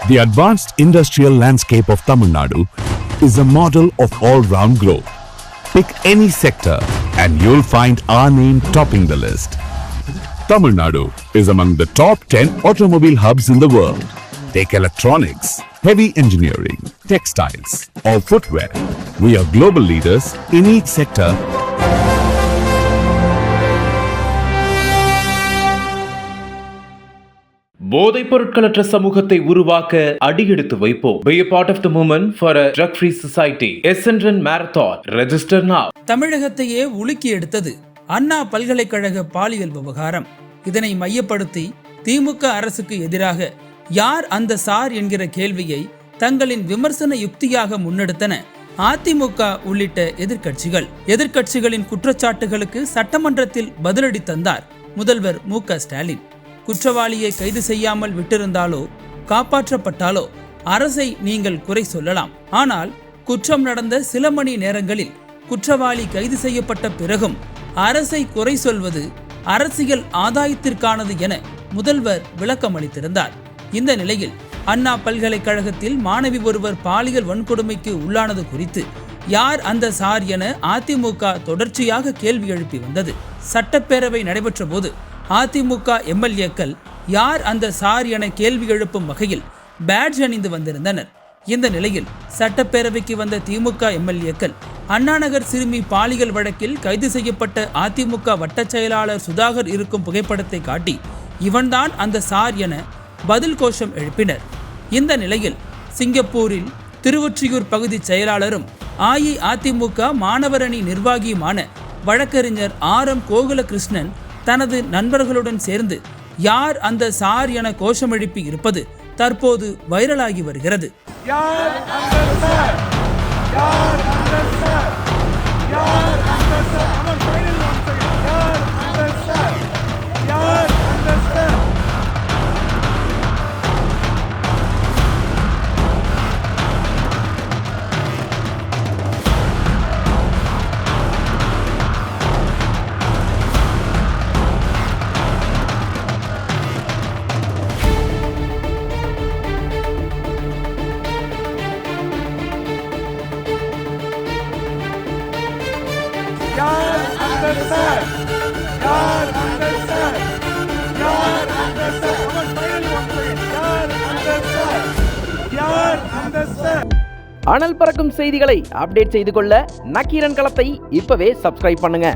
The advanced industrial landscape of Tamil Nadu is a model of all-round growth. Pick any sector and you'll find our name topping the list. Tamil Nadu is among the top 10 automobile hubs in the world. Take electronics, heavy engineering, textiles, or footwear. We are global leaders in each sector. போதைப் பொருட்களற்ற சமூகத்தை உருவாக்க அடியெடுத்து வைப்போம். Be a part of the movement for a drug-free society. Essendon Marathon. Register now. தமிழகத்தையே உலுக்கி எடுத்தது அண்ணா பல்கலைக்கழக பாலியல் விவகாரம். இதனை மையப்படுத்தி திமுக அரசுக்கு எதிராக யார் அந்த சார் என்கிற கேள்வியை தங்களின் விமர்சன யுக்தியாக முன்னெடுத்தன அதிமுக உள்ளிட்ட எதிர்க்கட்சிகளின் குற்றச்சாட்டுகளுக்கு சட்டமன்றத்தில் பதிலடி தந்தார் முதல்வர் மு.க. ஸ்டாலின். குற்றவாளியை கைது செய்யாமல் விட்டிருந்தாலோ காப்பாற்றப்பட்டாலோ அரசை நீங்கள் குறை சொல்லலாம். ஆனால் குற்றம் நடந்த சில மணி நேரங்களில் குற்றவாளி கைது செய்யப்பட்ட பிறகும் அரசை குறை சொல்வது அரசியல் ஆதாயத்திற்கானது என முதல்வர் விளக்கம் அளித்திருந்தார். இந்த நிலையில் அண்ணா பல்கலைக்கழகத்தில் மாணவி ஒருவர் பாலியல் வன்கொடுமைக்கு உள்ளானது குறித்து யார் அந்த சார் என அதிமுக தொடர்ச்சியாக கேள்வி எழுப்பி வந்தது. சட்டப்பேரவை நடைபெற்ற போது அதிமுக எம்எல்ஏக்கள் யார் அந்த சார் என கேள்வி எழுப்பும் வகையில் பேட்ஜ் அணிந்து வந்திருந்தனர். இந்த நிலையில் சட்டப்பேரவைக்கு வந்த திமுக எம்எல்ஏக்கள் அண்ணாநகர் சிறுமி பாலியல் வழக்கில் கைது செய்யப்பட்ட அதிமுக வட்டச் செயலாளர் சுதாகர் இருக்கும் புகைப்படத்தை காட்டி இவன்தான் அந்த சார் என பதில் கோஷம் எழுப்பினர். இந்த நிலையில் சிங்கப்பூரில் திருவொற்றியூர் பகுதி செயலாளரும் அஇஅதிமுக மாணவர் அணி நிர்வாகியுமான வழக்கறிஞர் ஆர்.எம். கோகுலகிருஷ்ணன் தனது நண்பர்களுடன் சேர்ந்து யார் அந்த சார் என கோஷம் எழுப்பி இருப்பது தற்போது வைரலாகி வருகிறது. அனல் பறக்கும் செய்திகளை அப்டேட் செய்து கொள்ள நக்கீரன் களத்தை இப்பவே சப்ஸ்கிரைப் பண்ணுங்க.